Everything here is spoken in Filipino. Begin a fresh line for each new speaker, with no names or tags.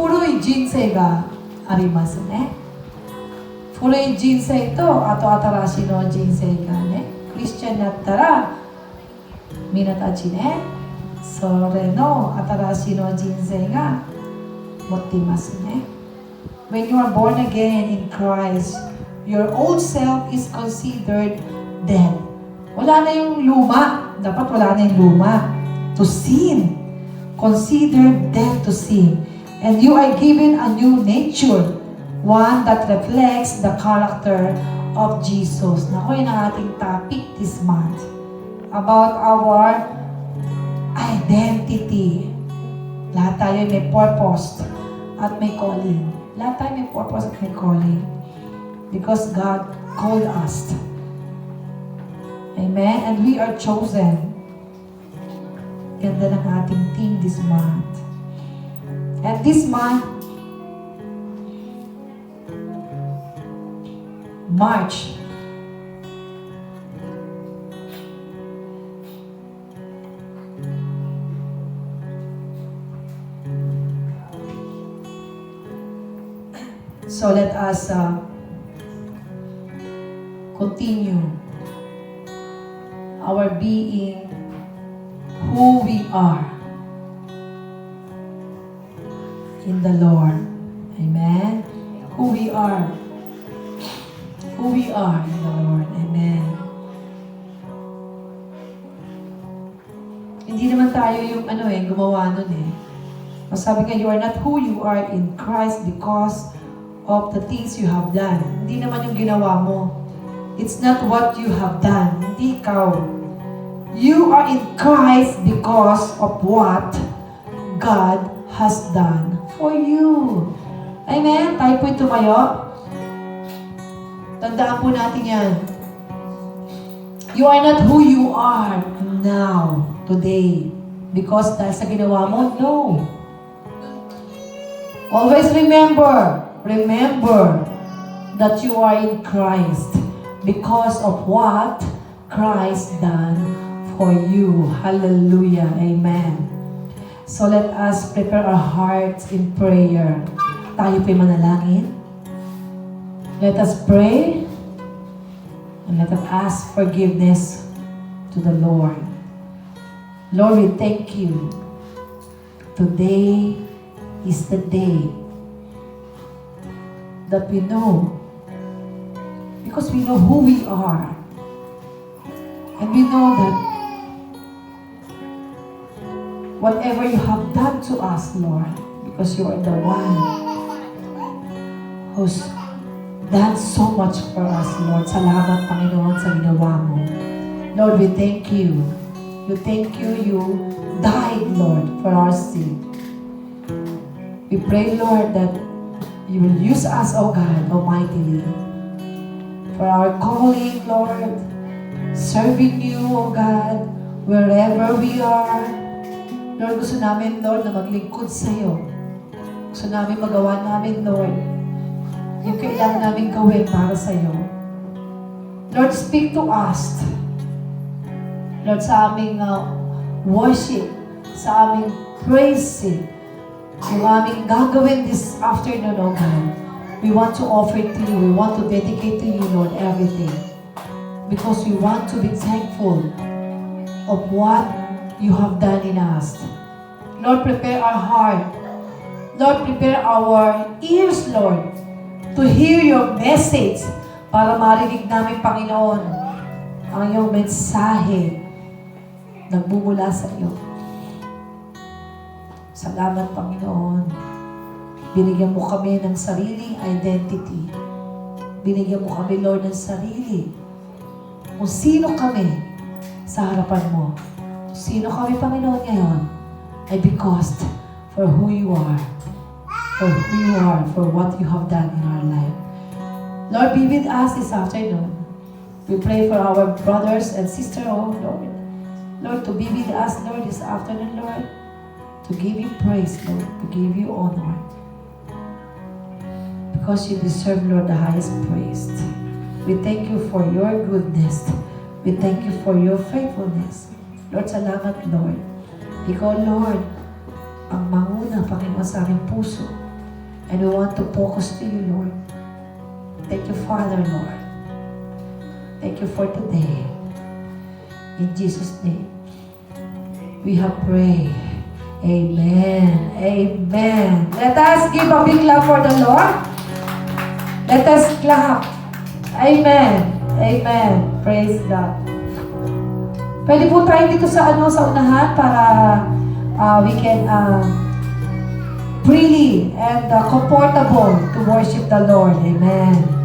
古い人生がありますね。古い人生とあと新しいの人生がね、クリスチャンになったらみんなたちね、それの新しいの人生が持っていますね。When you are born again in Christ, your old self is considered dead. Wala na yung luma. Dapat wala na yung luma. To sin. Considered dead to sin. And you are given a new nature. One that reflects the character of Jesus. Naku, yun ang ating topic this month. About our identity. Lahat tayo may purpose at may calling. Lahat tayo may purpose at may calling. Because God called us. Amen? And we are chosen. Ganda ng ating theme this month. And this month, March, so let us continue our being who we are in the Lord. Amen? Who we are. Who we are in the Lord. Amen. Hindi naman tayo yung gumawa nun eh. Sabi nga, you are not who you are in Christ because of the things you have done. Hindi naman yung ginawa mo. It's not what you have done. Hindi ikaw. You are in Christ because of what God has done for you. Amen? Tayo po'y tumayo. Tandaan po natin yan. You are not who you are now, today. Because dahil sa ginawa mo, no. Always remember that you are in Christ because of what Christ done for you. Hallelujah. Amen. So let us prepare our hearts in prayer. Tayo po'y manalangin. Let us pray and let us ask forgiveness to the Lord. Lord, we thank you. Today is the day that we know, because we know who we are. And we know that whatever you have done to us, Lord, because you are the one who's done so much for us, Lord. Salamat, Panginoon, sa ginawa mo. Lord, we thank you. You died, Lord, for our sin. We pray, Lord, that you will use us, O God, almightily, for our calling, Lord, serving you, O God, wherever we are. Lord, gusto namin, Lord, na maglingkod sa iyo. Gusto namin magawa namin, Lord, yung kailangan namin gawin para sa iyo. Lord, speak to us. Lord, sa aming worship, sa aming praise, yung aming gagawin this afternoon, O God, we want to offer it to you. We want to dedicate to you, Lord, everything. Because we want to be thankful of what you have done in us. Lord, prepare our heart. Lord, prepare our ears, Lord, to hear your message para marinig namin, Panginoon, ang iyong mensahe nagbumula sa iyo. Salamat, Panginoon. Binigyan mo kami ng sariling identity. Binigyan mo kami, Lord, ng sarili. Kung sino kami sa harapan mo. Kung sino kami, Panginoon, ngayon ay because for who you are. For who you are, for what you have done in our life. Lord, be with us this afternoon. We pray for our brothers and sisters, oh Lord. Lord, to be with us, Lord, this afternoon, Lord. To give you praise, Lord. To give you honor. Because you deserve, Lord, the highest praise. We thank you for your goodness. We thank you for your faithfulness. Lord, salamat, Lord. Ikaw, Lord, ang manguna, Panginoon, sa aming puso. And we want to focus to you, Lord. Thank you, Father, Lord. Thank you for today. In Jesus' name, we have prayed. Amen. Amen. Let us give a big clap for the Lord. Let us clap. Amen. Amen. Praise God. Pwede po tayo dito sa unahan para we can freely and comfortable to worship the Lord. Amen.